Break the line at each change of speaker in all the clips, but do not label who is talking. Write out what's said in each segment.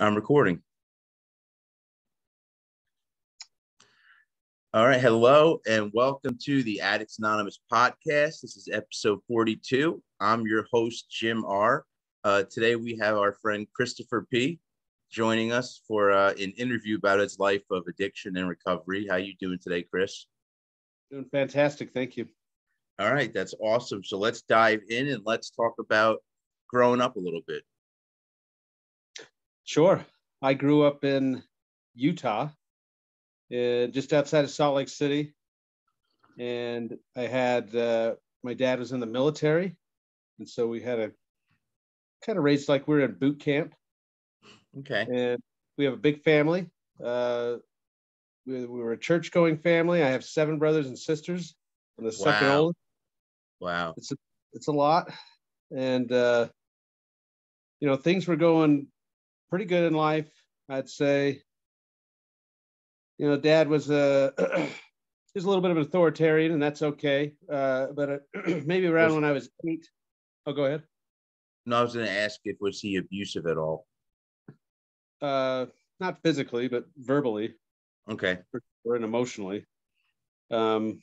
I'm recording. All right. Hello and welcome to the Addicts Anonymous podcast. This is episode 42. I'm your host, Jim R. Today we have our friend Christopher P. joining us for an interview about his life of addiction and recovery. How you doing today, Chris?
Doing fantastic. Thank you.
All right. That's awesome. So let's dive in and let's talk about growing up a little bit.
Sure. I grew up in Utah, just outside of Salt Lake City. And I had, my dad was in the military. And so we had a kind of raised like we were in boot camp.
Okay.
And we have a big family. We were a church going family. I have 7 brothers and sisters. I'm the second oldest.
Wow.
It's a lot. And, things were going pretty good in life, I'd say. Dad was he was a little bit of an authoritarian, and that's okay. But maybe around when I was 8. Oh, go ahead.
No, I was going to ask if was he abusive at all?
Not physically, but verbally.
Okay.
Or emotionally. And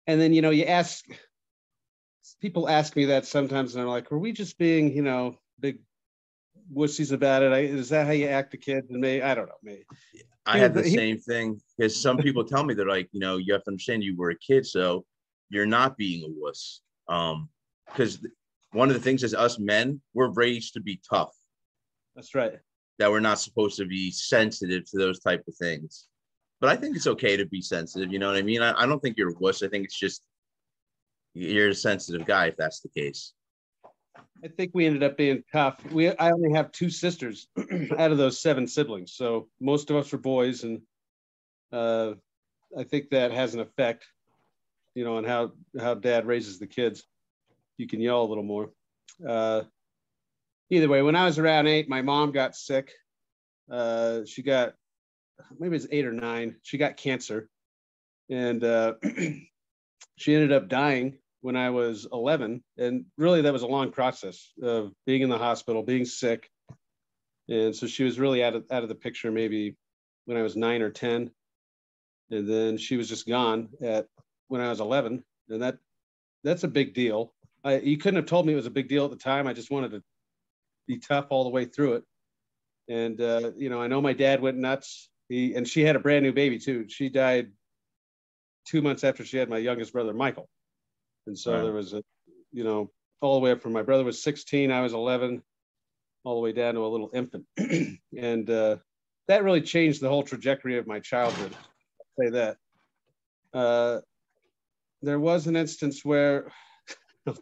then, people ask me that sometimes, and they're like, were we just being, big wussies about it? Is that how you act to kids? And maybe, I don't know. Maybe.
I have the same thing, because some people tell me they're like, you have to understand you were a kid, so you're not being a wuss. Because one of the things is us men, we're raised to be tough.
That's right.
That we're not supposed to be sensitive to those type of things. But I think it's okay to be sensitive. You know what I mean? I don't think you're a wuss. I think it's just you're a sensitive guy if that's the case.
I think we ended up being tough. I only have 2 sisters out of those 7 siblings. So most of us were boys. And I think that has an effect, on how dad raises the kids. You can yell a little more. Either way, when I was around 8, my mom got sick. She got, maybe it's 8 or 9. She got cancer. And she ended up dying when I was 11. And really, that was a long process of being in the hospital, being sick. And so she was really out of the picture maybe when I was 9 or 10. And then she was just gone when I was 11. And that's a big deal. You couldn't have told me it was a big deal at the time. I just wanted to be tough all the way through it. And, I know my dad went nuts. And she had a brand new baby too. She died 2 months after she had my youngest brother, Michael. And so There was all the way up from my brother was 16, I was 11, all the way down to a little infant. And that really changed the whole trajectory of my childhood. I'll say that. There was an instance where,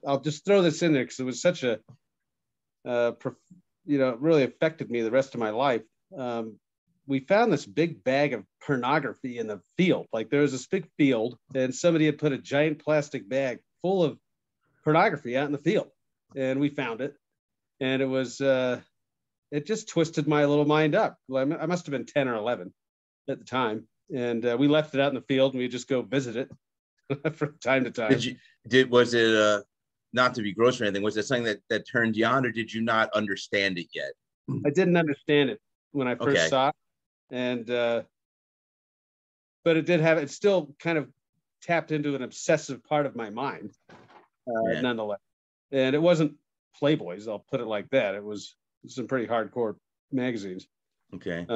I'll just throw this in there because it was such a, really affected me the rest of my life. We found this big bag of pornography in the field. Like there was this big field and somebody had put a giant plastic bag full of pornography out in the field, and we found it. And it was, it just twisted my little mind up. I must have been 10 or 11 at the time. And we left it out in the field and we just go visit it from time to time.
Was it, not to be gross or anything, was it something that turned you on, or did you not understand it yet?
I didn't understand it when I first saw it. And, but it still kind of tapped into an obsessive part of my mind, nonetheless. And it wasn't Playboys, I'll put it like that. It was some pretty hardcore magazines.
Okay.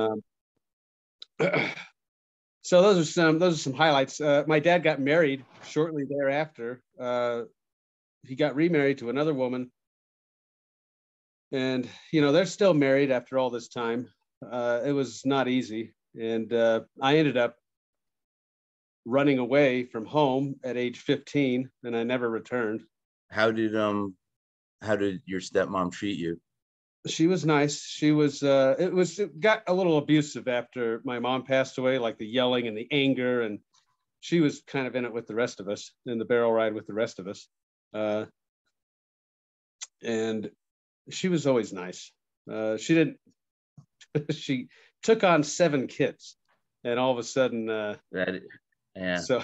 So those are some highlights. My dad got married shortly thereafter. He got remarried to another woman. And, they're still married after all this time. It was not easy. And I ended up running away from home at age 15, and I never returned.
How did your stepmom treat you?
She was nice. She was, it got a little abusive after my mom passed away, like the yelling and the anger. And she was kind of in it with the rest of us, in the barrel ride with the rest of us. And she was always nice. She took on 7 kids, and all of a sudden, So,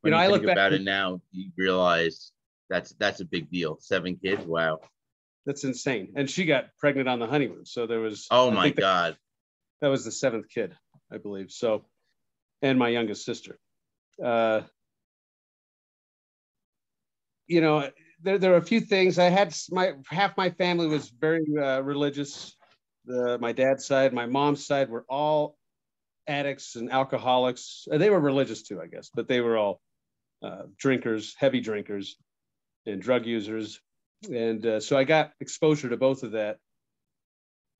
when you think about it now, you realize that's a big deal. 7 kids, wow.
That's insane. And she got pregnant on the honeymoon. So there was,
Oh
I
my
think
God.
that was the seventh kid, I believe. So, and my youngest sister. Uh, you know, there are a few things. I had half my family was very religious. My dad's side, my mom's side were all addicts and alcoholics. They were religious too, I guess, but they were all drinkers, heavy drinkers, and drug users. And so I got exposure to both of that.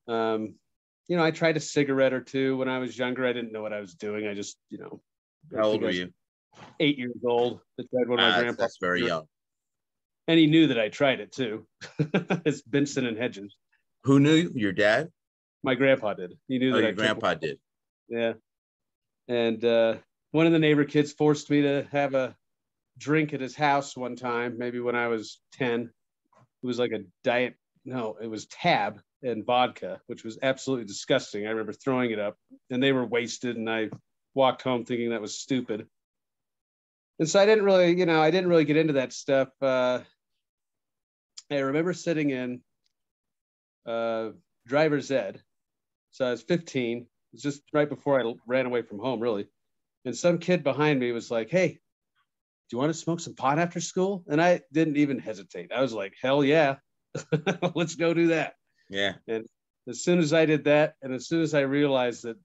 I tried a cigarette or two when I was younger. I didn't know what I was doing. I just,
How old were you?
8 years old. I tried one of my grandpa.
That's very young.
And he knew that I tried it too. It's Benson and Hedges.
Who knew? Your dad?
My grandpa did. He knew that
your grandpa did.
Yeah. And one of the neighbor kids forced me to have a drink at his house one time, maybe when I was 10. It was like it was Tab and vodka, which was absolutely disgusting. I remember throwing it up, and they were wasted, and I walked home thinking that was stupid. And so I didn't really get into that stuff. I remember sitting in driver's ed. So I was 15. It was just right before I ran away from home, really. And some kid behind me was like, "Hey, do you want to smoke some pot after school?" And I didn't even hesitate. I was like, "Hell yeah, let's go do that."
Yeah.
And as soon as I did that, and as soon as I realized that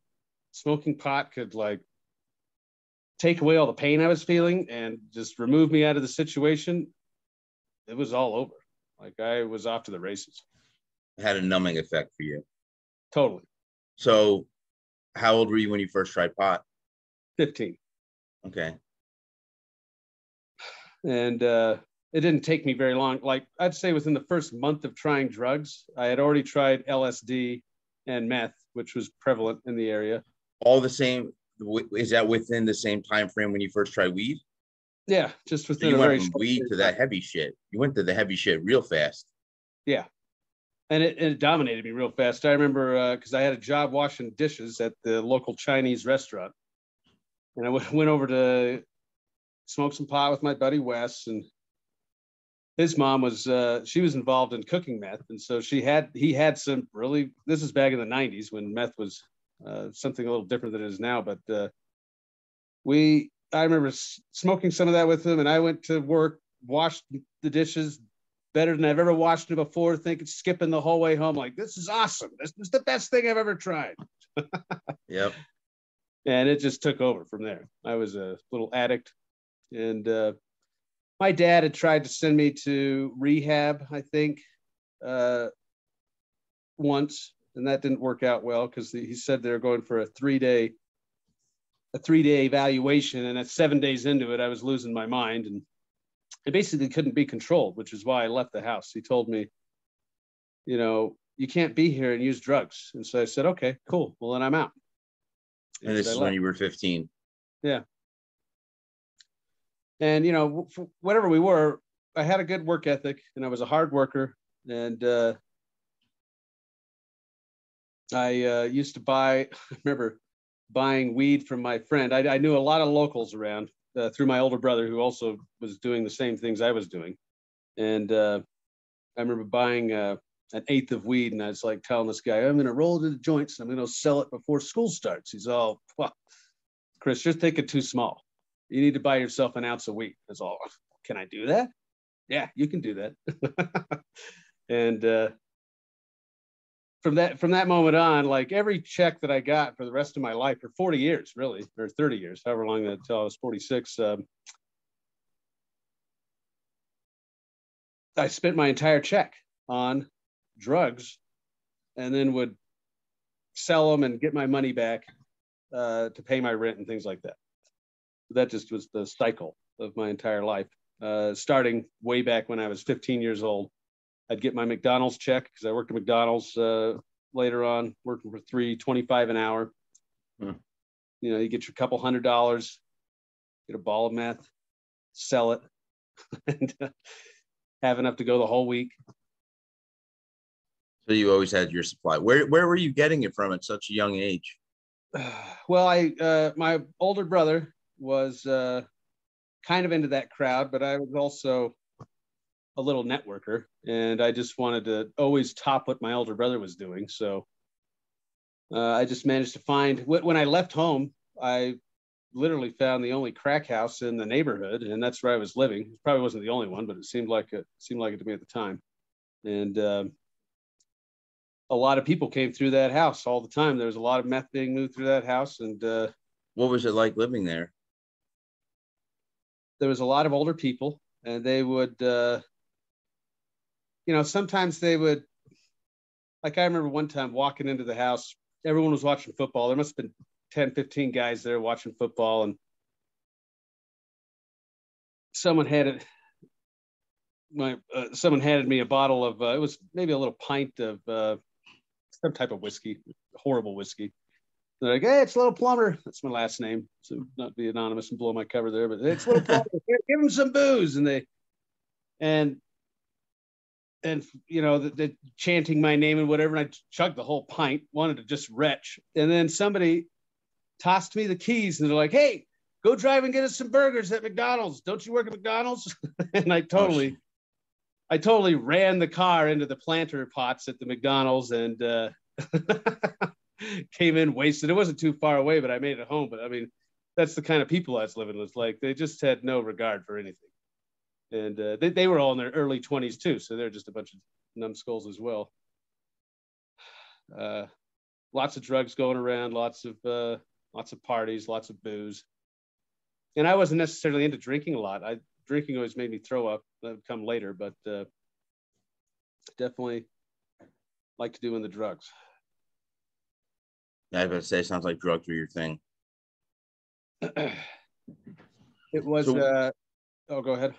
smoking pot could like take away all the pain I was feeling and just remove me out of the situation, it was all over. Like I was off to the races.
It had a numbing effect for you.
Totally.
So how old were you when you first tried pot?
15.
Okay.
And it didn't take me very long. Like I'd say within the first month of trying drugs, I had already tried LSD and meth, which was prevalent in the area.
All the same. Is that within the same time frame when you first tried weed?
Yeah, just within
so you
a
went
very
from
short
weed to that heavy shit. You went to the heavy shit real fast.
Yeah. And it dominated me real fast. I remember because I had a job washing dishes at the local Chinese restaurant. And I went over to smoke some pot with my buddy Wes, and his mom was she was involved in cooking meth, and so he had some really. This is back in the '90s when meth was something a little different than it is now. But I remember smoking some of that with him, and I went to work, washed the dishes better than I've ever washed it before, thinking, skipping the whole way home, like, this is awesome. This is the best thing I've ever tried.
Yep.
And it just took over from there. I was a little addict. And my dad had tried to send me to rehab, I think, once. And that didn't work out well because he said they were going for a 3-day evaluation. And at 7 days into it, I was losing my mind. And it basically couldn't be controlled, which is why I left the house. He told me, you can't be here and use drugs. And so I said, okay, cool. Well, then I'm out.
And this is when you were 15.
Yeah. And, whatever we were, I had a good work ethic and I was a hard worker. And I used to I remember buying weed from my friend. I knew a lot of locals around through my older brother who also was doing the same things I was doing. And I remember buying an eighth of weed, and I was like telling this guy, I'm going to roll it into joints. I'm going to sell it before school starts. He's all, well, Chris, you're thinking too small. You need to buy yourself an ounce of weed. That's all. Can I do that? Yeah, you can do that. And from that moment on, like every check that I got for the rest of my life, for 40 years, really, or 30 years, however long until I was 46, I spent my entire check on drugs and then would sell them and get my money back to pay my rent and things like that. That just was the cycle of my entire life. Starting way back when I was 15 years old, I'd get my McDonald's check because I worked at McDonald's later on, working for $3.25 an hour. You get your couple $100, get a ball of meth, sell it, and have enough to go the whole week.
So you always had your supply. Where were you getting it from at such a young age?
Well, my older brother was kind of into that crowd, but I was also a little networker, and I just wanted to always top what my older brother was doing. So I just managed to find, when I left home, I literally found the only crack house in the neighborhood, and that's where I was living. It probably wasn't the only one, but it seemed like it to me at the time. And a lot of people came through that house all the time. There was a lot of meth being moved through that house, and
What was it like living there?
there was a lot of older people, and they would, sometimes they would, like I remember one time walking into the house, everyone was watching football. There must have been 10, 15 guys there watching football, and someone handed me a bottle of, it was maybe a little pint of some type of whiskey, horrible whiskey. They're like, "Hey, it's Little Plumber." That's my last name, so not be anonymous and blow my cover there, but it's Little Plumber. Give him some booze. And the chanting my name and whatever, and I chugged the whole pint, wanted to just retch. And then somebody tossed me the keys, and they're like, "Hey, go drive and get us some burgers at McDonald's. Don't you work at McDonald's?" And I totally ran the car into the planter pots at the McDonald's, and came in wasted. It wasn't too far away, but I made it home. But I mean, that's the kind of people I was living with. Like, they just had no regard for anything. And they were all in their early 20s too, so they're just a bunch of numbskulls as well. Lots of drugs going around, lots of parties, lots of booze. And I wasn't necessarily into drinking a lot. Drinking always made me throw up. That would come later, but definitely liked doing the drugs.
I was going to say, it sounds like drugs were your thing.
It was.
So,
go ahead.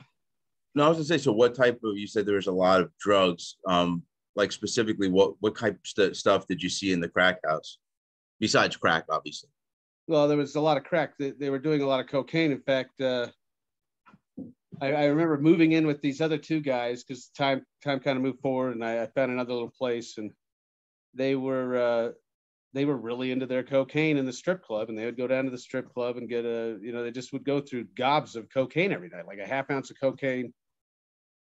No, I was going to say, so what type of, you said there was a lot of drugs, like specifically what type of stuff did you see in the crack house? Besides crack, obviously.
Well, there was a lot of crack. They were doing a lot of cocaine. In fact, I remember moving in with these other two guys because time kind of moved forward, and I found another little place, and they were really into their cocaine in the strip club, and they would go down to the strip club and get they just would go through gobs of cocaine every night, like a half ounce of cocaine.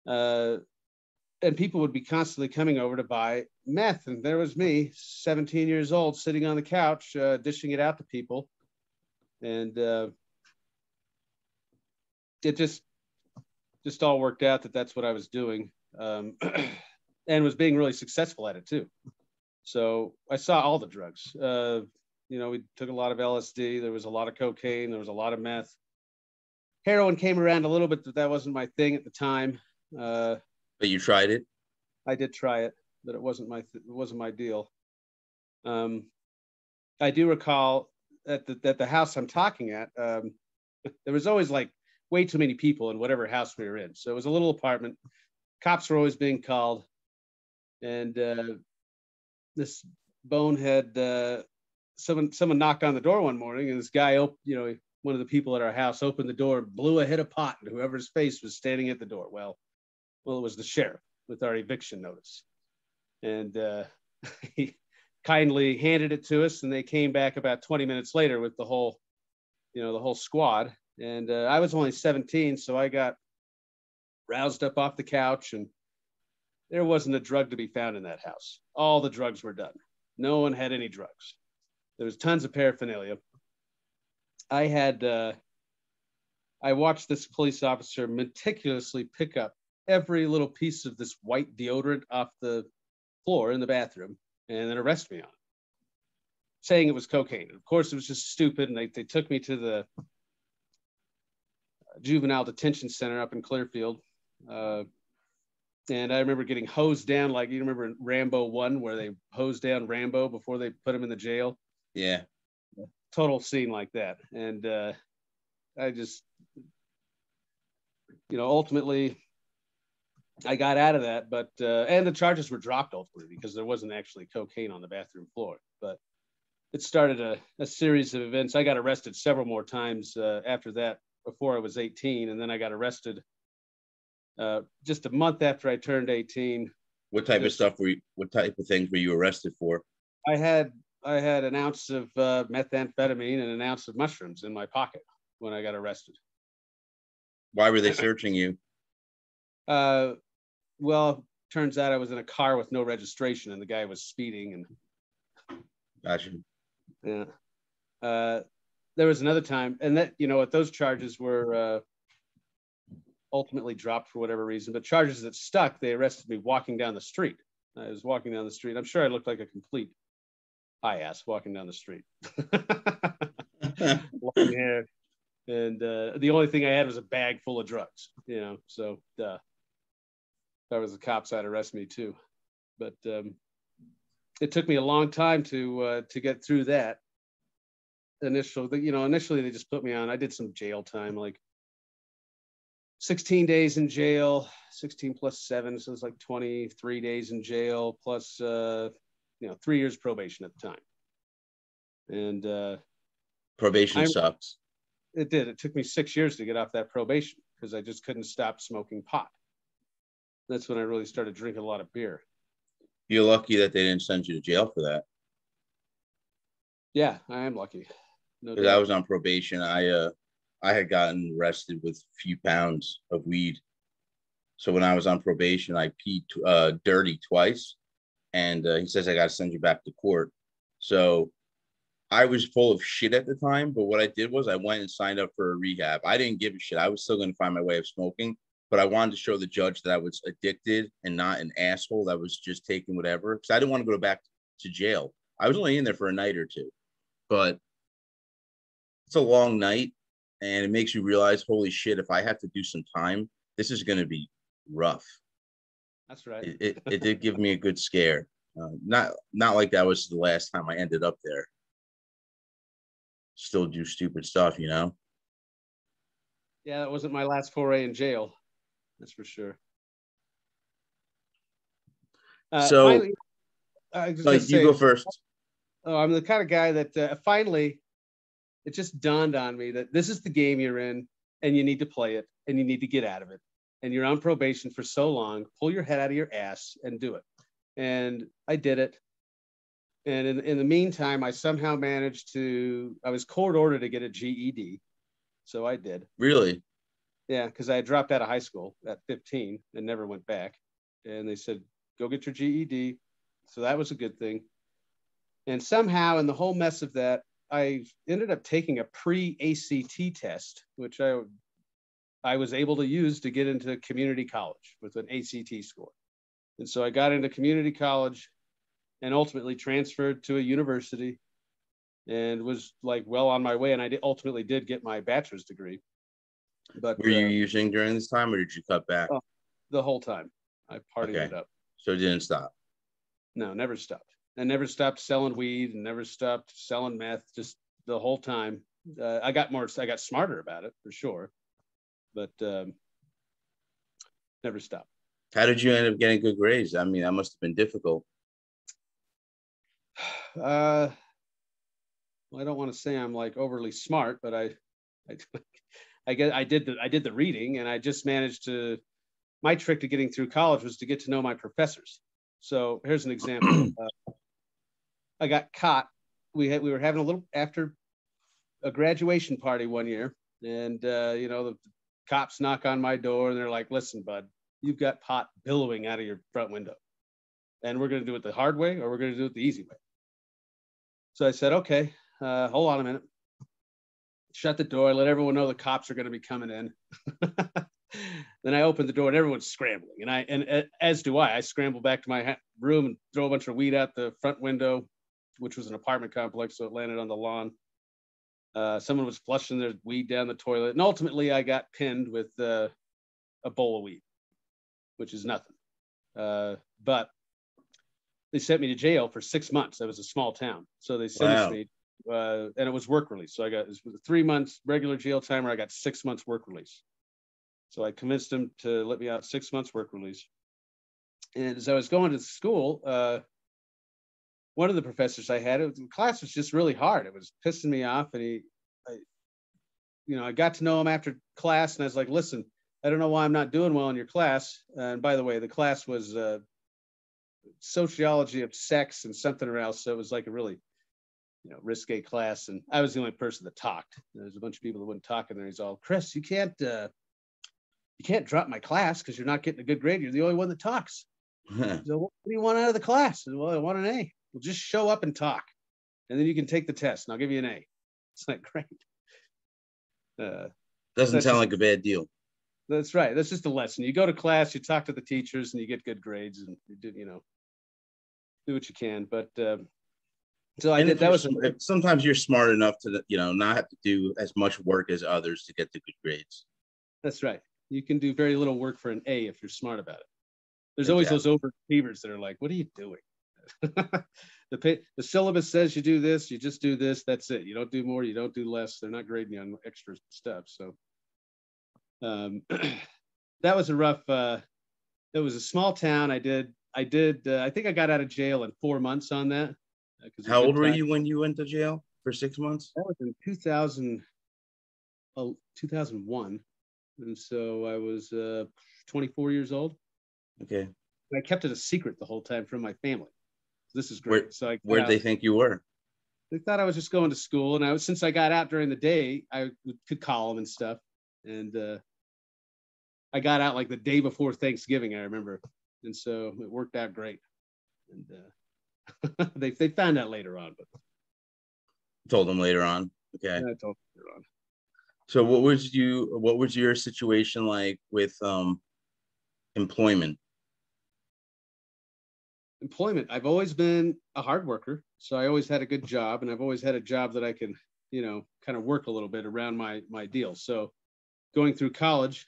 And people would be constantly coming over to buy meth. And there was me, 17 years old, sitting on the couch, dishing it out to people. And it just all worked out that's what I was doing, and was being really successful at it too. So I saw all the drugs. We took a lot of LSD. There was a lot of cocaine. There was a lot of meth. Heroin came around a little bit, but that wasn't my thing at the time.
But you tried it?
I did try it, but it wasn't my deal. I do recall at the house I'm talking at, there was always like way too many people in whatever house we were in. So it was a little apartment. Cops were always being called, and this bonehead, someone knocked on the door one morning, and this guy, one of the people at our house opened the door, blew a hit of pot into whoever's face was standing at the door. Well, it was the sheriff with our eviction notice. And he kindly handed it to us, and they came back about 20 minutes later with the whole squad. And I was only 17, so I got roused up off the couch, and there wasn't a drug to be found in that house. All the drugs were done. No one had any drugs. There was tons of paraphernalia. I watched this police officer meticulously pick up every little piece of this white deodorant off the floor in the bathroom and then arrest me on it, saying it was cocaine. Of course, it was just stupid. And they took me to the juvenile detention center up in Clearfield. And I remember getting hosed down, like you remember in Rambo 1 where they hosed down Rambo before they put him in the jail.
Yeah.
Total scene like that. And I just, ultimately I got out of that, but and the charges were dropped ultimately because there wasn't actually cocaine on the bathroom floor. But it started a series of events. I got arrested several more times after that before I was 18, and then I got arrested just a month after I turned 18.
What type of stuff what type of things were you arrested for?
I had an ounce of methamphetamine and an ounce of mushrooms in my pocket when I got arrested.
Why were they searching you?
Well, turns out I was in a car with no registration, and the guy was speeding. And
Gotcha.
yeah, there was another time, and that, you know what, those charges were ultimately dropped for whatever reason. But charges that stuck, they arrested me walking down the street. I was walking down the street. I'm sure I looked like a complete high ass walking down the street. Long hair. And the only thing I had was a bag full of drugs, you know. So if I was the cops, I'd arrest me too. But it took me a long time to get through that. Initially they just put me on. I did some jail time, like 16 days in jail, 16 plus 7, so it's like 23 days in jail, plus 3 years probation at the time. And
probation sucks.
It did. It took me 6 years to get off that probation because I just couldn't stop smoking pot. That's when I really started drinking a lot of beer.
You're lucky that they didn't send you to jail for that.
Yeah, I am lucky.
No doubt. I was on probation. I had gotten arrested with a few pounds of weed. So when I was on probation, I peed dirty twice. And he says, I got to send you back to court. So I was full of shit at the time. But what I did was I went and signed up for a rehab. I didn't give a shit. I was still going to find my way of smoking. But I wanted to show the judge that I was addicted and not an asshole that was just taking whatever. Because I didn't want to go back to jail. I was only in there for a night or two. But it's a long night. And it makes you realize, holy shit, if I have to do some time, this is going to be rough.
That's right.
It did give me a good scare. Not like that was the last time I ended up there. Still do stupid stuff, you know?
Yeah, that wasn't my last foray in jail. That's for sure.
Finally, you go first.
Oh, I'm the kind of guy that finally, it just dawned on me that this is the game you're in and you need to play it and you need to get out of it. And you're on probation for so long, pull your head out of your ass and do it. And I did it. And in the meantime, I somehow managed to, I was court ordered to get a GED. So I did.
Really?
Yeah, because I had dropped out of high school at 15 and never went back. And they said, go get your GED. So that was a good thing. And somehow in the whole mess of that, I ended up taking a pre-ACT test, which I was able to use to get into community college with an ACT score. And so I got into community college and ultimately transferred to a university and was like well on my way. And I ultimately did get my bachelor's degree. But
were you using during this time or did you cut back?
The whole time. I partied it up.
So it didn't stop?
No, never stopped. I never stopped selling weed and never stopped selling meth, just the whole time. I got smarter about it for sure, but never stopped.
How did you end up getting good grades? I mean, that must have been difficult.
Well, I don't want to say I'm like overly smart, but I guess I did the reading, and I just managed to. My trick to getting through college was to get to know my professors. So here's an example. I got caught. We were having a little after a graduation party one year, and the cops knock on my door and they're like, "Listen, bud, you've got pot billowing out of your front window, and we're going to do it the hard way or we're going to do it the easy way." So I said, "Okay, hold on a minute." Shut the door. Let everyone know the cops are going to be coming in. Then I opened the door and everyone's scrambling, and as do I. I scramble back to my room and throw a bunch of weed out the front window, which was an apartment complex, so it landed on the lawn. Someone was flushing their weed down the toilet, and ultimately I got pinned with a bowl of weed, which is nothing. But they sent me to jail for 6 months. That was a small town, so they sentenced me, and it was work release. So it was 3 months regular jail time, or I got 6 months work release. So I convinced them to let me out 6 months work release. And as I was going to school, one of the professors I had, the class was just really hard. It was pissing me off. And I got to know him after class, and I was like, "Listen, I don't know why I'm not doing well in your class." And by the way, the class was sociology of sex and something else. So it was like a really, risque class. And I was the only person that talked. There was a bunch of people that wouldn't talk in there. He's all, "Chris, you can't you can't drop my class because you're not getting a good grade. You're the only one that talks. So what do you want out of the class? Well, I want an A. Well, just show up and talk, and then you can take the test, and I'll give you an A. It's like, great.
Doesn't sound like a bad deal.
That's right. That's just a lesson. You go to class, you talk to the teachers, and you get good grades, and you do, do what you can. But so I did. That was
sometimes you're smart enough to, not have to do as much work as others to get the good grades.
That's right. You can do very little work for an A if you're smart about it. There's always those overachievers that are like, what are you doing? The syllabus says you do this, you just do this, that's it. You don't do more, you don't do less. They're not grading you on extra stuff. So that was a rough, it was a small town. I think I got out of jail in 4 months on that.
How old were you when you went to jail for 6 months?
That was in 2001. And so I was 24 years old.
Okay.
And I kept it a secret the whole time from my family. So this is great.
Where'd they think you were?
They thought I was just going to school. And since I got out during the day, I could call them and stuff. And I got out like the day before Thanksgiving, I remember. And so it worked out great. And they found out later on. But
told them later on. Okay.
I told them later on.
So what was your situation like with employment?
I've always been a hard worker, so I always had a good job, and I've always had a job that I can, kind of work a little bit around my deal. So going through college,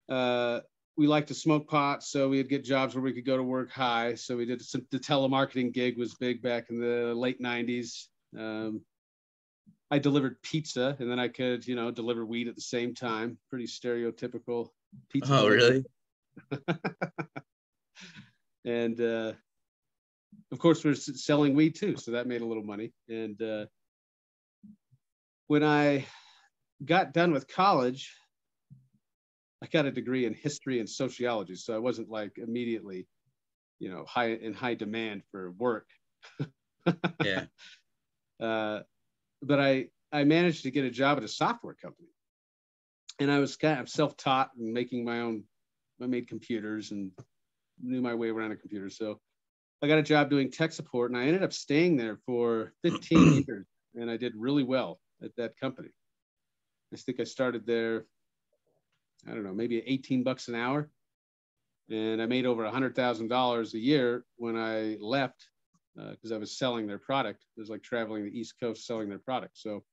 we like to smoke pot, so we'd get jobs where we could go to work high. So we did the telemarketing gig was big back in the late 90s. I delivered pizza, and then I could, deliver weed at the same time. Pretty stereotypical pizza.
Oh, really?
And of course, we're selling weed too, so that made a little money. And when I got done with college, I got a degree in history and sociology, so I wasn't like immediately, high demand for work.
Yeah.
But I managed to get a job at a software company, and I was kind of self-taught and making my own. I made computers and knew my way around a computer. So I got a job doing tech support, and I ended up staying there for 15 years, and I did really well at that company. I think I started there, I don't know, maybe $18 an hour, and I made over $100,000 a year when I left because I was selling their product. It was like traveling the East Coast selling their product. So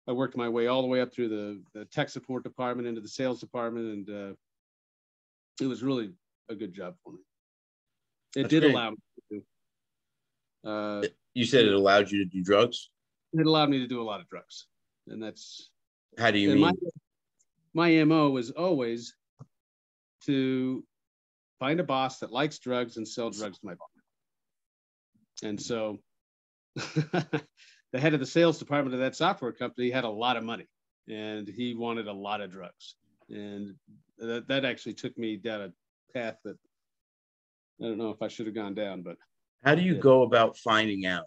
I worked my way all the way up through the tech support department into the sales department, and it was really a good job for me. It did allow me to do.
You said it allowed you to do drugs?
It allowed me to do a lot of drugs. And that's...
How do you mean?
My MO was always to find a boss that likes drugs and sell drugs to my boss. And so the head of the sales department of that software company had a lot of money, and he wanted a lot of drugs. And that actually took me down a path that I don't know if I should have gone down. But
how do you go about finding out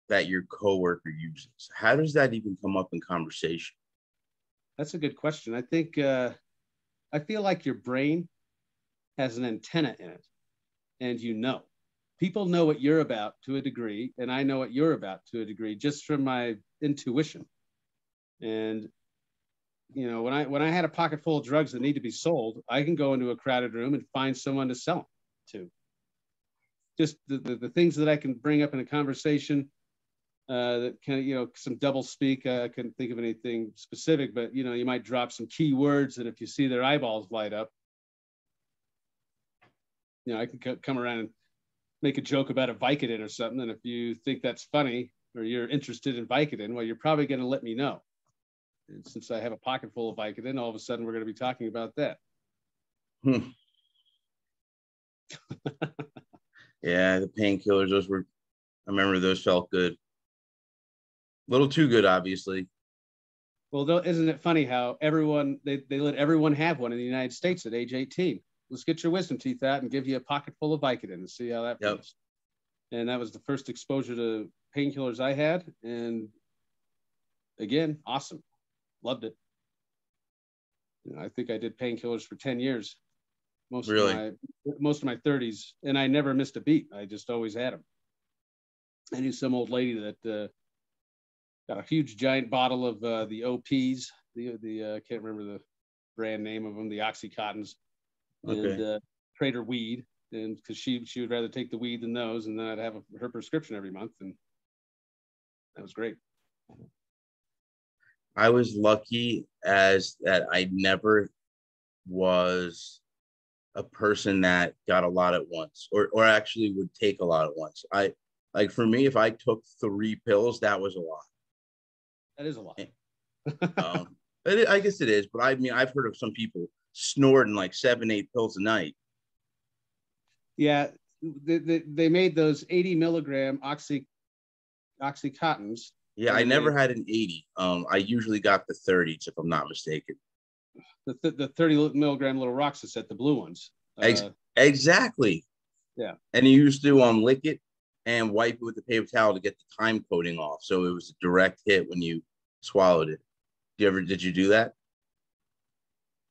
that your coworker uses? How does that even come up in conversation?
That's a good question. I think I feel like your brain has an antenna in it, and people know what you're about to a degree, and I know what you're about to a degree just from my intuition. And when I had a pocket full of drugs that need to be sold, I can go into a crowded room and find someone to sell them to. Just the things that I can bring up in a conversation that can, some double speak. I couldn't think of anything specific, but you might drop some key words, and if you see their eyeballs light up, I can come around and make a joke about a Vicodin or something. And if you think that's funny or you're interested in Vicodin, well, you're probably going to let me know. And since I have a pocket full of Vicodin, all of a sudden we're going to be talking about that.
Yeah, the painkillers, I remember those felt good. A little too good, obviously.
Well, isn't it funny how they let everyone have one in the United States at age 18? Let's get your wisdom teeth out and give you a pocket full of Vicodin and see how that feels. And that was the first exposure to painkillers I had. And again, awesome. Loved it. I think I did painkillers for 10 years,
Really?
most of my 30s, and I never missed a beat. I just always had them. I knew some old lady that got a huge giant bottle of the OPs, the can't remember the brand name of them, the Oxycontins, and
Okay.
trade her weed, and because she would rather take the weed than those, and then I'd have her prescription every month, and that was great.
I was lucky as that I never was a person that got a lot at once, or actually would take a lot at once. I like for me, if I took 3 pills, that was a lot.
That is a lot.
Um, I guess it is, but I mean, I've heard of some people snorting like 7, 8 pills a night.
Yeah, they made those 80 milligram Oxycontins.
Yeah, I never had an 80. I usually got the 30s, if I'm not mistaken.
The 30 milligram little Roxaset, the blue ones.
Exactly.
Yeah.
And you used to lick it and wipe it with a paper towel to get the time coating off. So it was a direct hit when you swallowed it. Did you do that?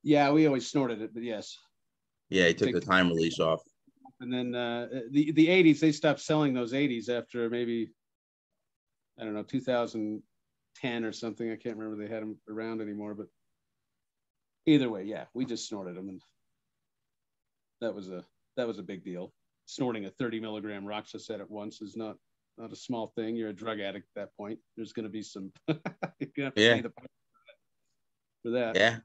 Yeah, we always snorted it, but yes.
Yeah, he took the time release off.
And then the 80s, they stopped selling those 80s after maybe, I don't know, 2010 or something. I can't remember they had them around anymore, but either way, yeah, we just snorted them, and that was a big deal. Snorting a 30 milligram Roxaset at once is not a small thing. You're a drug addict at that point. There's going to be some you're gonna have to pay the price for that.
Yeah.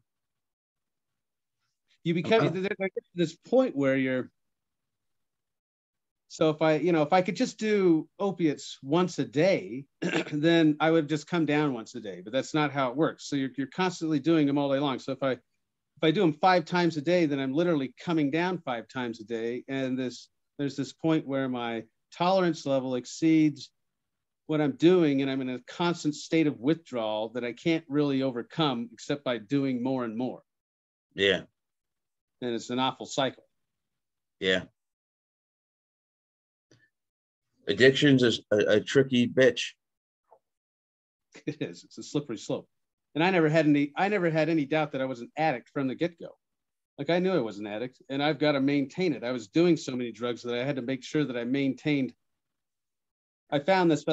You become there's this point where you're. So if I could just do opiates once a day, then I would just come down once a day. But that's not how it works. So you're constantly doing them all day long. So if I do them 5 times a day, then I'm literally coming down 5 times a day. And there's this point where my tolerance level exceeds what I'm doing, and I'm in a constant state of withdrawal that I can't really overcome except by doing more and more.
Yeah.
And it's an awful cycle.
Yeah. Addiction's a tricky bitch.
It is. It's a slippery slope. And I never had any doubt that I was an addict from the get-go. Like, I knew I was an addict, and I've got to maintain it. I was doing so many drugs that I had to make sure that I maintained. I found this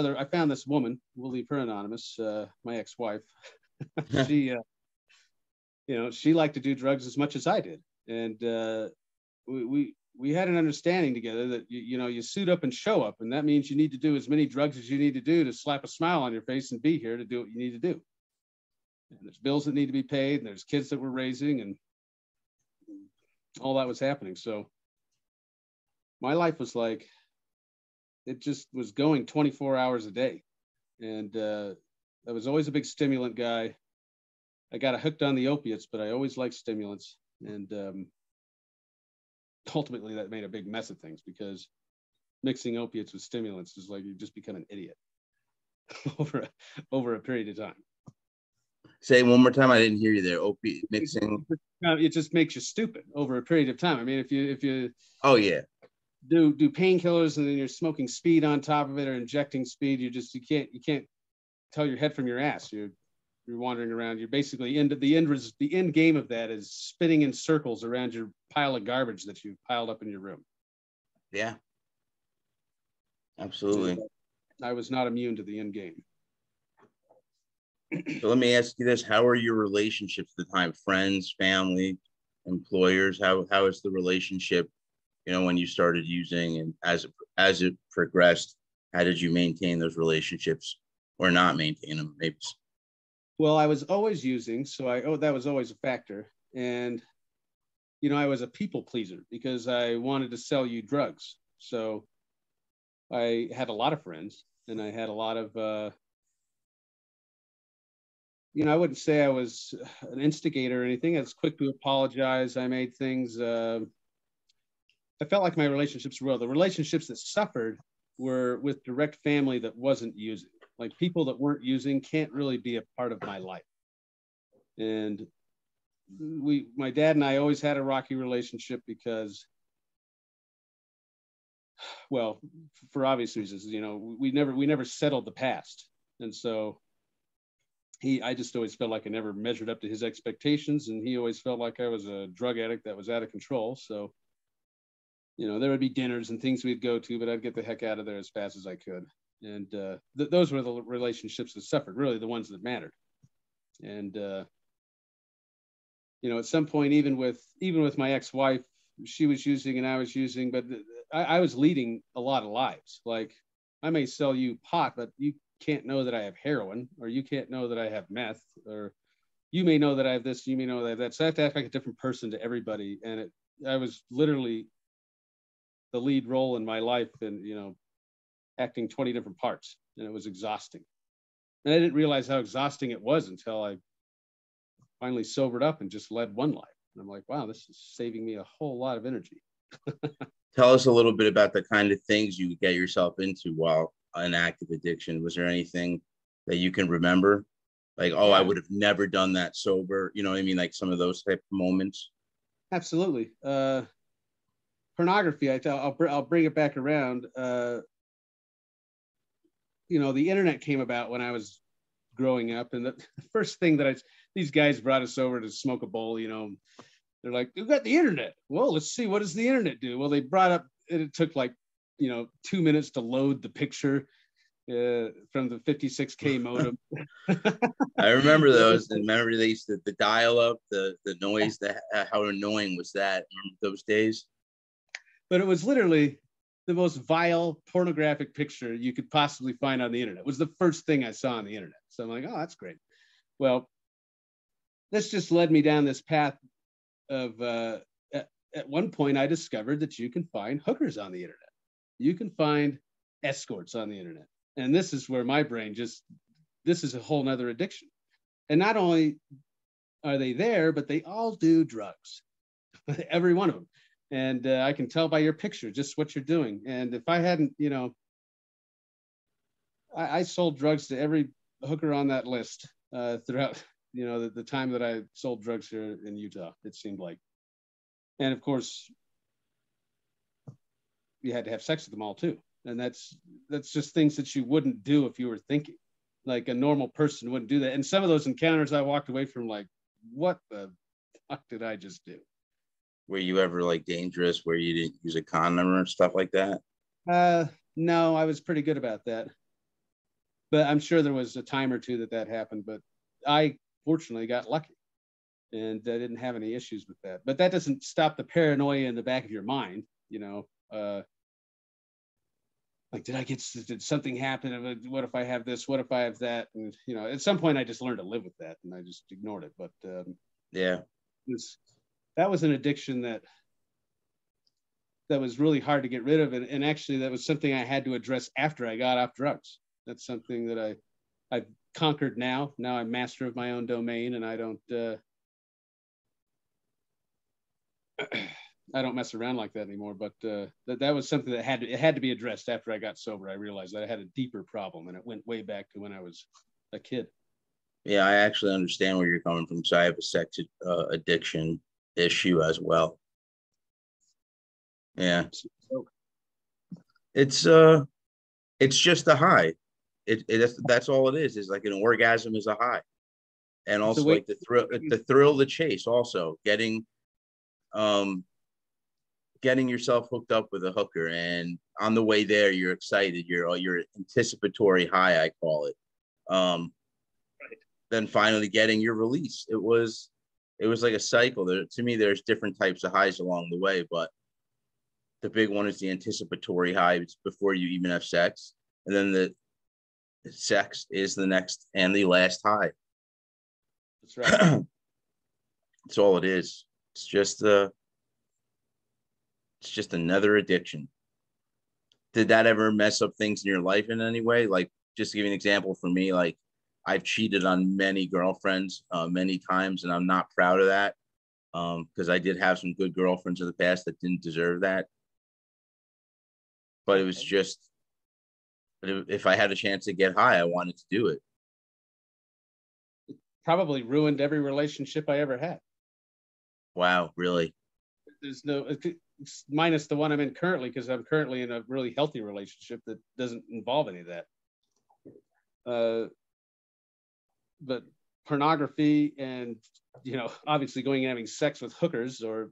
woman. We'll leave her anonymous. My ex-wife. She, she liked to do drugs as much as I did, and we had an understanding together that you suit up and show up, and that means you need to do as many drugs as you need to do to slap a smile on your face and be here to do what you need to do. And there's bills that need to be paid, and there's kids that we're raising, and all that was happening. So my life was like, it just was going 24 hours a day. And I was always a big stimulant guy. I got hooked on the opiates, but I always liked stimulants. And ultimately that made a big mess of things, because mixing opiates with stimulants is like you just become an idiot over a period of time.
Say it one more time. I didn't hear you there. Opiate mixing.
It just makes you stupid over a period of time. I mean, if you
Oh yeah.
do painkillers and then you're smoking speed on top of it or injecting speed, you can't tell your head from your ass. You're wandering around. You're basically the end game of that is spinning in circles around your pile of garbage that you've piled up in your room.
Yeah. Absolutely.
And I was not immune to the end game.
So let me ask you this: how are your relationships at the time? Friends, family, employers? How is the relationship? When you started using, and as it progressed, how did you maintain those relationships, or not maintain them? Maybe.
Well, I was always using, so that was always a factor, and I was a people pleaser because I wanted to sell you drugs. So I had a lot of friends, and I had a lot of. I wouldn't say I was an instigator or anything. I was quick to apologize. I made things. I felt like my relationships were well. The relationships that suffered were with direct family that wasn't using. Like, people that weren't using can't really be a part of my life. And my dad and I always had a rocky relationship because, well, for obvious reasons, we never settled the past. And so I just always felt like I never measured up to his expectations, and he always felt like I was a drug addict that was out of control. So, there would be dinners and things we'd go to, but I'd get the heck out of there as fast as I could. And those were the relationships that suffered, really the ones that mattered. And at some point, even with my ex-wife, she was using and I was using, but I was leading a lot of lives. Like, I may sell you pot, but you can't know that I have heroin, or you can't know that I have meth, or you may know that I have this, you may know that I have that. So I have to act like a different person to everybody. And I was literally the lead role in my life, and acting 20 different parts, and it was exhausting. And I didn't realize how exhausting it was until I finally sobered up and just led one life. And I'm like, wow, this is saving me a whole lot of energy.
Tell us a little bit about the kind of things you get yourself into while in active addiction. Was there anything that you can remember? Like, oh, I would have never done that sober. You know what I mean? Like some of those type of moments.
Absolutely. Pornography, I'll bring it back around. The internet came about when I was growing up, and the first thing that these guys brought us over to smoke a bowl. They're like, "We've got the internet. Well, let's see, what does the internet do?" Well, they brought up, it took like 2 minutes to load the picture from the 56K modem.
I remember those, and remember they used to the dial up, the noise, how annoying was that? Remember those days?
But it was literally the most vile pornographic picture you could possibly find on the internet. It was the first thing I saw on the internet. So I'm like, oh, that's great. Well, this just led me down this path of, at one point I discovered that you can find hookers on the internet. You can find escorts on the internet. And this is where my brain this is a whole nother addiction. And not only are they there, but they all do drugs, every one of them. And I can tell by your picture just what you're doing. And if I hadn't, I sold drugs to every hooker on that list throughout, the time that I sold drugs here in Utah, it seemed like. And of course, you had to have sex with them all too. And that's just things that you wouldn't do if you were thinking. Like a normal person wouldn't do that. And some of those encounters I walked away from like, what the fuck did I just do?
Were you ever like dangerous where you didn't use a condom or stuff like that?
No, I was pretty good about that. But I'm sure there was a time or two that happened, but I fortunately got lucky and I didn't have any issues with that. But that doesn't stop the paranoia in the back of your mind, like, did something happen? What if I have this? What if I have that? And, at some point I just learned to live with that and I just ignored it. But
yeah,
that was an addiction that was really hard to get rid of. And actually that was something I had to address after I got off drugs. That's something that I've conquered now. Now I'm master of my own domain, and I don't mess around like that anymore. But that was something that had to be addressed after I got sober. I realized that I had a deeper problem, and it went way back to when I was a kid.
Yeah, I actually understand where you're coming from. So I have a sex addiction issue as well. Yeah, it's just a high. That's all it is. Is like an orgasm is a high, and also like the thrill, the chase. Also getting yourself hooked up with a hooker, and on the way there, you're excited. You're anticipatory high, I call it. Right. Then finally getting your release. It was like a cycle. To me, there's different types of highs along the way, but the big one is the anticipatory high. It's before you even have sex, and then the sex is the next and the last high.
That's right.
That's all it is. It's just another addiction. Did that ever mess up things in your life in any way? Like, just to give you an example, for me, like I've cheated on many girlfriends many times, and I'm not proud of that because I did have some good girlfriends in the past that didn't deserve that. But it was just, if I had a chance to get high, I wanted to do it.
It probably ruined every relationship I ever had. Wow,
really?
There's minus the one I'm in currently, because I'm currently in a really healthy relationship that doesn't involve any of that. But pornography and, obviously going and having sex with hookers or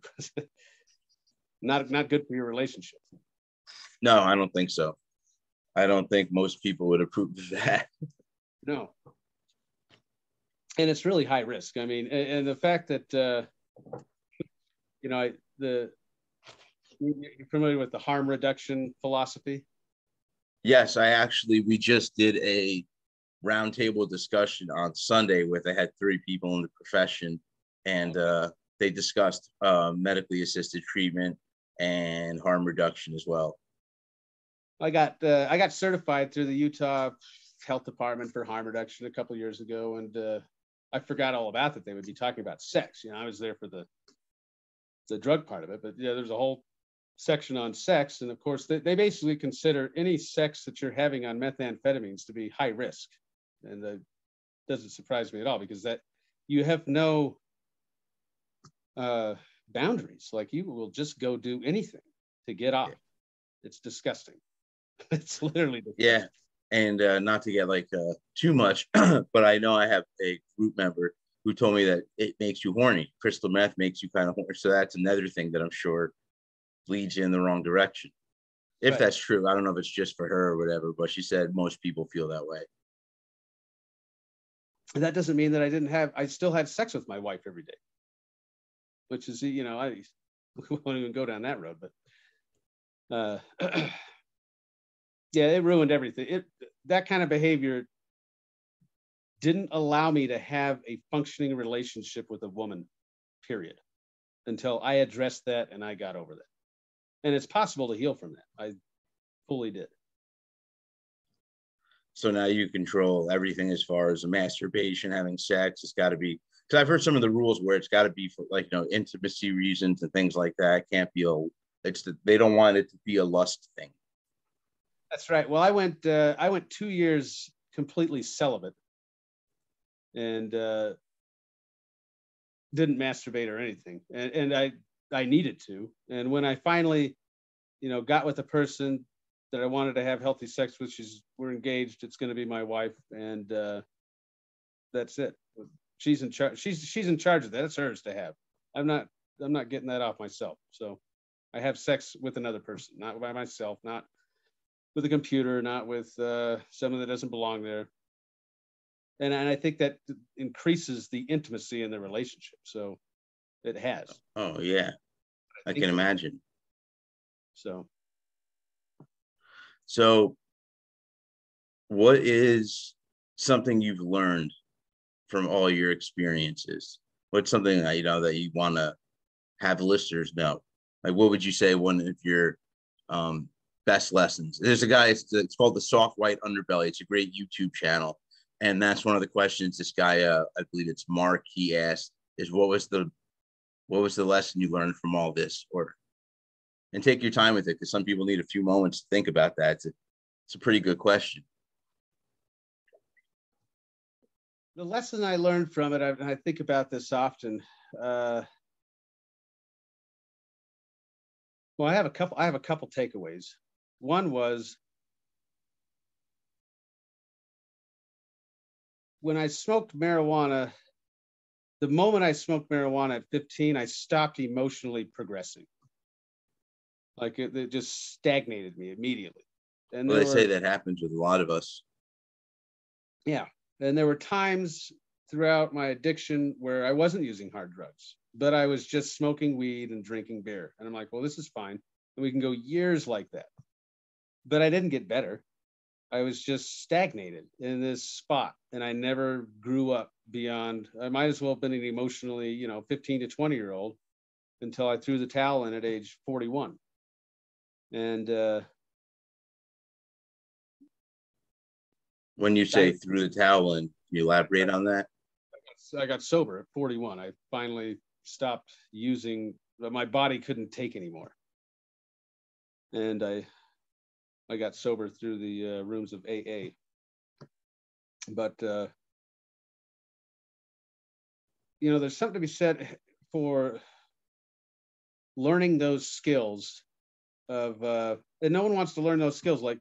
not good for your relationship.
No, I don't think so. I don't think most people would approve of that.
No. And it's really high risk. I mean, and the fact that, you're familiar with the harm reduction philosophy?
Yes, we just did a roundtable discussion on Sunday with, I had 3 people in the profession, and they discussed medically assisted treatment and harm reduction as well.
I got certified through the Utah Health Department for harm reduction a couple of years ago, and I forgot all about that. They would be talking about sex. I was there for the drug part of it, but there's a whole section on sex, and of course they basically consider any sex that you're having on methamphetamines to be high risk, and that doesn't surprise me at all, because that you have no boundaries. Like, you will just go do anything to get off. It's disgusting. It's literally disgusting.
Yeah. And not to get too much, but I know I have a group member who told me that it makes you horny. Crystal meth makes you kind of horny. So that's another thing that I'm sure leads you in the wrong direction. If
Right.
That's true. I don't know if it's just for her or whatever, but she said most people feel that way.
And that doesn't mean that I still had sex with my wife every day, which is, I won't even go down that road, but yeah, it ruined everything. That kind of behavior didn't allow me to have a functioning relationship with a woman, period, until I addressed that and I got over that. And it's possible to heal from that. I fully did.
So now you control everything as far as masturbation, having sex. It's got to be, because I've heard some of the rules where it's got to be for intimacy reasons and things like that. It can't be they don't want it to be a lust thing.
That's right. Well, I went 2 years completely celibate, and didn't masturbate or anything. And I needed to. And when I finally, got with a person that I wanted to have healthy sex with, we're engaged. It's going to be my wife, and that's it. She's in charge. She's in charge of that. It's hers to have. I'm not getting that off myself. So I have sex with another person, not by myself, not with a computer, not with someone that doesn't belong there. And I think that increases the intimacy in the relationship. So it has.
Oh yeah, I can imagine. So what is something you've learned from all your experiences? What's something that you want to have listeners know? Like, what would you say one of your best lessons? There's a guy, it's called The Soft White Underbelly. It's a great YouTube channel. And that's one of the questions this guy, I believe it's Mark, he asked, is what was the lesson you learned from all this? And take your time with it, because some people need a few moments to think about that. It's a pretty good question.
The lesson I learned from it, I think about this often. Well, I have a couple takeaways. One was, when I smoked marijuana, the moment I smoked marijuana at 15, I stopped emotionally progressing. Like, it just stagnated me immediately. And
they say that happens with a lot of us.
Yeah. And there were times throughout my addiction where I wasn't using hard drugs, but I was just smoking weed and drinking beer. And I'm like, well, this is fine. And we can go years like that. But I didn't get better. I was just stagnated in this spot, and I never grew up beyond. I might as well have been an emotionally, 15 to 20-year-old until I threw the towel in at age 41. And
when you say threw the towel in, can you elaborate on that?
I got sober at 41. I finally stopped using, my body couldn't take anymore. And I got sober through the rooms of AA. But, there's something to be said for learning those skills of, and no one wants to learn those skills. Like,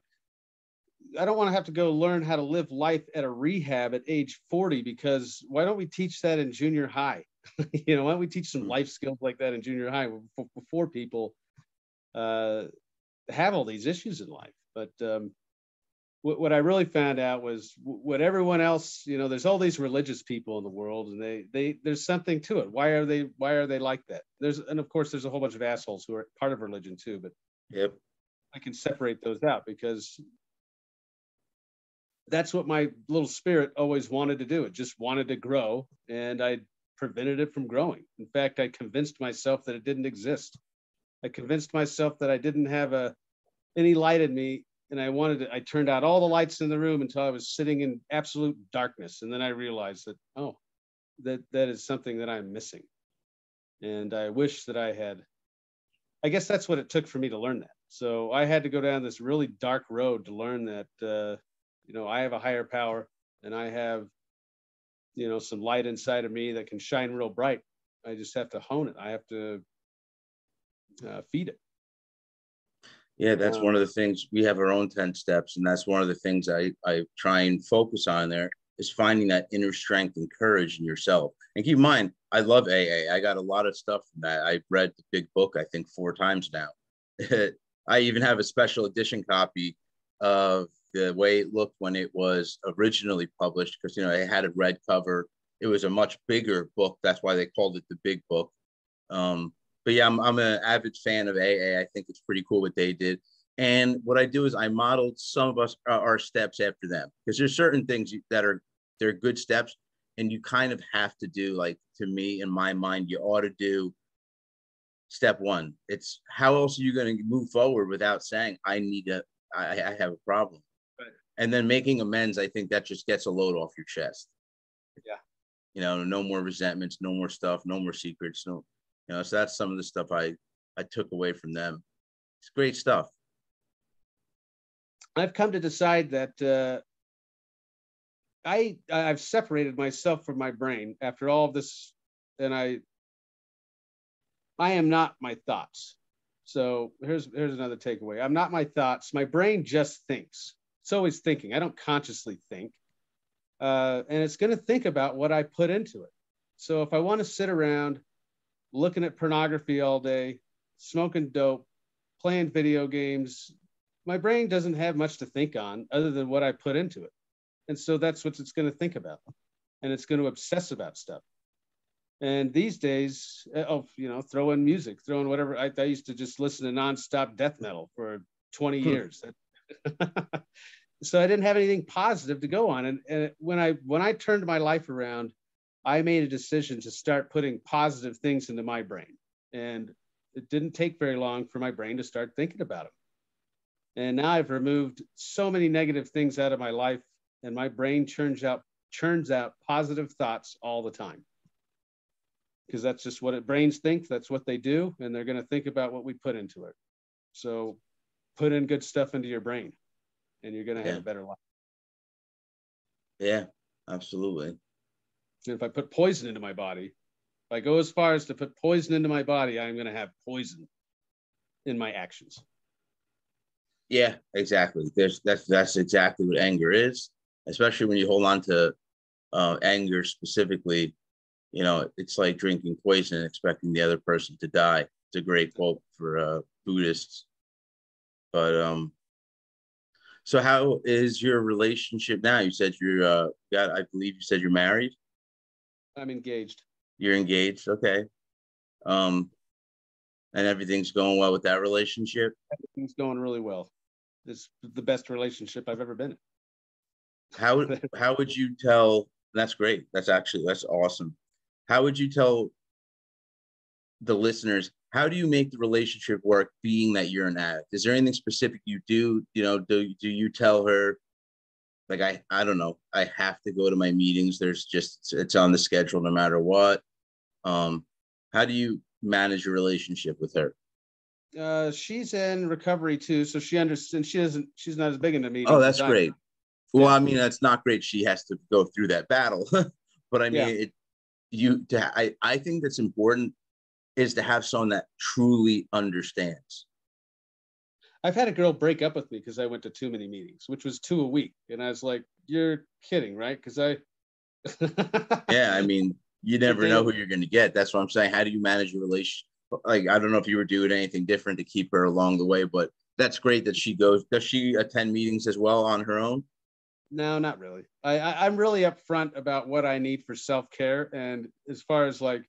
I don't want to have to go learn how to live life at a rehab at age 40, because why don't we teach that in junior high? Why don't we teach some life skills like that in junior high before people have all these issues in life? But what I really found out was what everyone else, there's all these religious people in the world, and there's something to it. Why are they like that? And of course there's a whole bunch of assholes who are part of religion too, but
Yep.
I can separate those out, because that's what my little spirit always wanted to do. It just wanted to grow, and I prevented it from growing. In fact, I convinced myself that it didn't exist. I convinced myself that I didn't have any light in me, and I turned out all the lights in the room until I was sitting in absolute darkness. And then I realized that that is something that I'm missing. And I wish that I guess that's what it took for me to learn that. So I had to go down this really dark road to learn that, I have a higher power, and I have, some light inside of me that can shine real bright. I just have to hone it. I have to feed it.
Yeah, that's one of the things. We have our own 10 steps, and that's one of the things I try and focus on there, is finding that inner strength and courage in yourself. And keep in mind, I love AA. I got a lot of stuff from that. I've read the big book, I think, 4 times now. I even have a special edition copy of the way it looked when it was originally published, because, it had a red cover. It was a much bigger book. That's why they called it the big book. But yeah, I'm an avid fan of AA. I think it's pretty cool what they did. And what I do is I modeled some of our steps after them, because there's certain things they're good steps, and you kind of have to do, like, to me, in my mind, you ought to do step 1. It's how else are you going to move forward without saying, I have a problem.
Right.
And then making amends, I think that just gets a load off your chest.
Yeah.
No more resentments, no more stuff, no more secrets, so that's some of the stuff I took away from them. It's great stuff.
I've come to decide that I've separated myself from my brain after all of this, and I am not my thoughts. So here's another takeaway. I'm not my thoughts. My brain just thinks. It's always thinking. I don't consciously think, and it's going to think about what I put into it. So if I want to sit around looking at pornography all day, smoking dope, playing video games, my brain doesn't have much to think on other than what I put into it. And so that's what it's going to think about. And it's going to obsess about stuff. And these days, throw in music, throw in whatever. I used to just listen to nonstop death metal for 20 years. So I didn't have anything positive to go on. And when I turned my life around, I made a decision to start putting positive things into my brain. And it didn't take very long for my brain to start thinking about them. And now I've removed so many negative things out of my life, and my brain churns out positive thoughts all the time. Because that's just what brains think. That's what they do. And they're going to think about what we put into it. So put in good stuff into your brain, and you're going to have a better life.
Yeah, absolutely.
And if I put poison into my body, if I go as far as to put poison into my body, I'm going to have poison in my actions.
Yeah, exactly. That's exactly what anger is, especially when you hold on to anger specifically. It's like drinking poison and expecting the other person to die. It's a great quote for Buddhists. But so how is your relationship now? You said I believe you said you're married.
I'm engaged.
You're engaged. Okay. And everything's going well with that relationship?
Everything's going really well. It's the best relationship I've ever been in.
How would you tell? That's great. That's awesome. How would you tell the listeners, how do you make the relationship work, being that you're an addict? Is there anything specific you do? Do you tell her, like, I don't know, I have to go to my meetings, it's on the schedule no matter what? How do you manage your relationship with her?
She's in recovery too, so she understands. She's not as big into meetings.
Oh, that's great. Well, I mean, that's not great. She has to go through that battle, but I mean, I think that's important, is to have someone that truly understands.
I've had a girl break up with me because I went to too many meetings, which was 2 a week. And I was like, you're kidding, right? Because I
Yeah, I mean, you never know
daily.
who you're going to get. That's what I'm saying. How do you manage a relationship? Like, I don't know if you were doing anything different to keep her along the way, but that's great that she goes. Does she attend meetings as well on her own?
No, not really. I'm really upfront about what I need for self-care. And as far as like,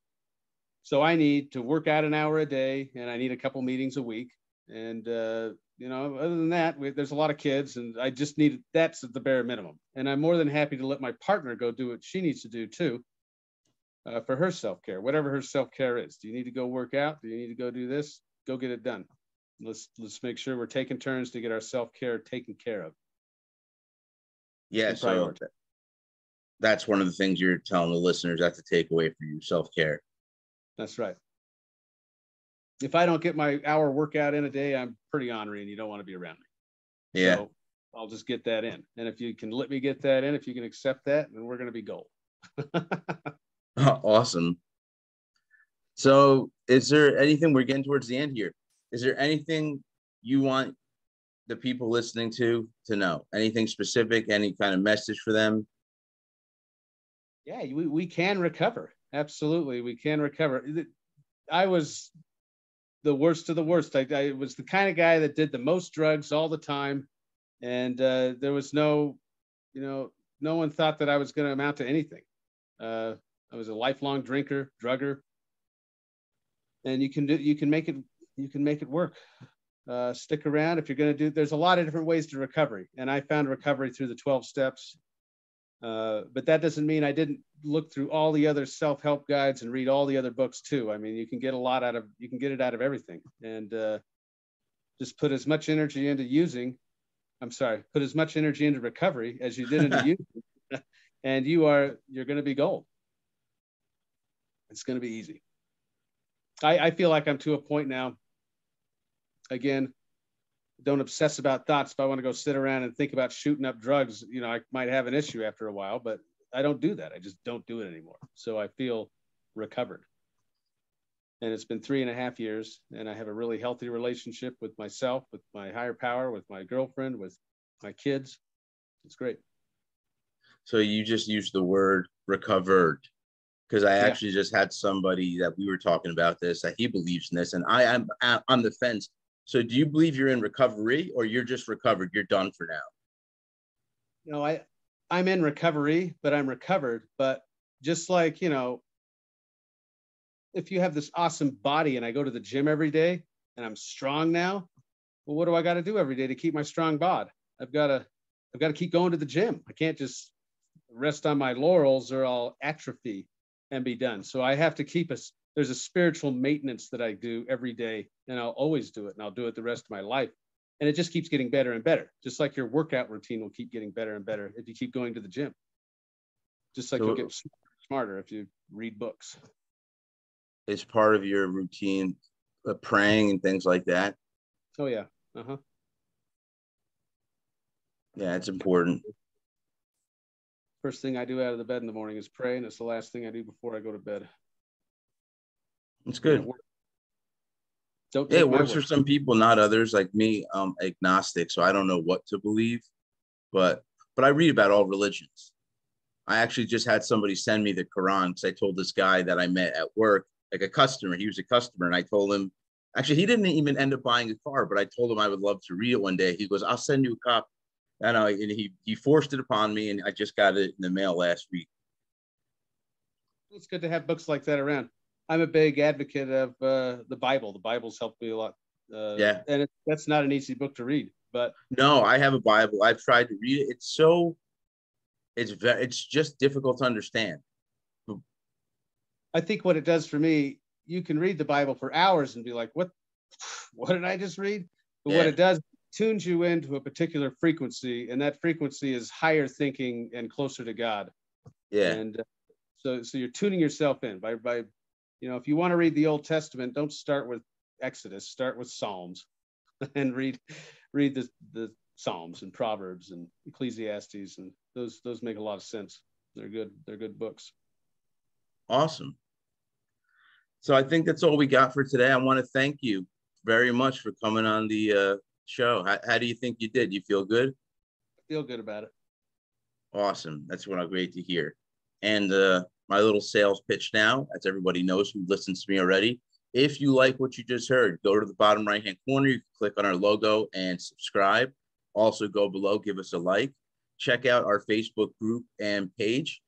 so I need to work out an hour a day and I need a couple meetings a week. And, other than that, there's a lot of kids and I just need, that's the bare minimum. And I'm more than happy to let my partner go do what she needs to do too, for her self-care, whatever her self-care is. Do you need to go work out? Do you need to go do this? Go get it done. Let's make sure we're taking turns to get our self-care taken care of.
Yeah,
And
so
priority.
that's one of the things you're telling the listeners that's to take away for you, self-care.
That's right. If I don't get my hour workout in a day, I'm pretty ornery and you don't want to be around me.
Yeah.
So I'll just get that in. And if you can let me get that in, if you can accept that, then we're going to be gold.
Awesome. So is there anything, we're getting towards the end here, is there anything you want the people listening to know? Anything specific, any kind of message for them?
Yeah, we can recover. Absolutely. We can recover. I was the worst of the worst. I was the kind of guy that did the most drugs all the time. And there was no one thought that I was going to amount to anything. I was a lifelong drinker, drugger, and you can make it work. Stick around if you're going to do. There's a lot of different ways to recovery, and I found recovery through the 12 steps. But that doesn't mean I didn't look through all the other self-help guides and read all the other books too. I mean, you can get it out of everything, and just put as much energy into put as much energy into recovery as you did into using, and you're going to be gold. It's going to be easy. I feel like I'm to a point now. Again, don't obsess about thoughts. If I want to go sit around and think about shooting up drugs, I might have an issue after a while, but I don't do that. I just don't do it anymore. So I feel recovered. And it's been 3.5 years, and I have a really healthy relationship with myself, with my higher power, with my girlfriend, with my kids. It's great.
So you just used the word recovered, because I
Yeah.
actually just had somebody that we were talking about this, that he believes in this, and I'm on the fence. So do you believe you're in recovery, or you're just recovered? You're done for now?
I'm in recovery, but I'm recovered. But just like, if you have this awesome body and I go to the gym every day and I'm strong now, well, what do I got to do every day to keep my strong bod? I've got to keep going to the gym. I can't just rest on my laurels or I'll atrophy and be done. So I have to there's a spiritual maintenance that I do every day, and I'll always do it, and I'll do it the rest of my life. And it just keeps getting better and better. Just like your workout routine will keep getting better and better if you keep going to the gym. Just like you'll get smarter if you read books.
Is part of your routine praying and things like that?
Oh yeah. Uh-huh.
Yeah, it's important.
First thing I do out of the bed in the morning is pray, and it's the last thing I do before I go to bed.
It's good.
Don't
Yeah,
take
it
my
works
word.
for some people, not others. Like me, agnostic, so I don't know what to believe, but I read about all religions. I actually just had somebody send me the Quran because I told this guy that I met at work, like a customer. He was a customer, and I told him, actually, he didn't even end up buying a car, but I told him I would love to read it one day. He goes, "I'll send you a copy." And he forced it upon me, and I just got it in the mail last week.
It's good to have books like that around. I'm a big advocate of the Bible. The Bible's helped me a lot.
Yeah.
And that's not an easy book to read, but
no, I have a Bible. I've tried to read it. It's just difficult to understand.
I think what it does for me, you can read the Bible for hours and be like, what did I just read? But what it does, tunes you into a particular frequency, and that frequency is higher thinking and closer to God.
Yeah.
And so you're tuning yourself in by if you want to read the Old Testament, don't start with Exodus, start with Psalms and read the Psalms and Proverbs and Ecclesiastes, and those make a lot of sense. They're good books.
Awesome. So I think that's all we got for today. I want to thank you very much for coming on the show. How do you think you did? You feel good?
Feel good about it.
Awesome. That's what I'm great to hear. And my little sales pitch now, as everybody knows who listens to me already. If you like what you just heard, go to the bottom right-hand corner. You can click on our logo and subscribe. Also go below, give us a like. Check out our Facebook group and page.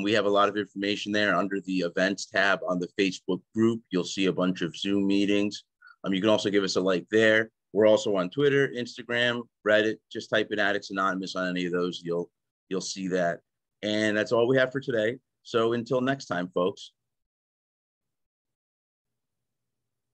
We have a lot of information there under the events tab on the Facebook group. You'll see a bunch of Zoom meetings. You can also give us a like there. We're also on Twitter, Instagram, Reddit. Just type in Addicts Anonymous on any of those. You'll see that. And that's all we have for today. So until next time, folks.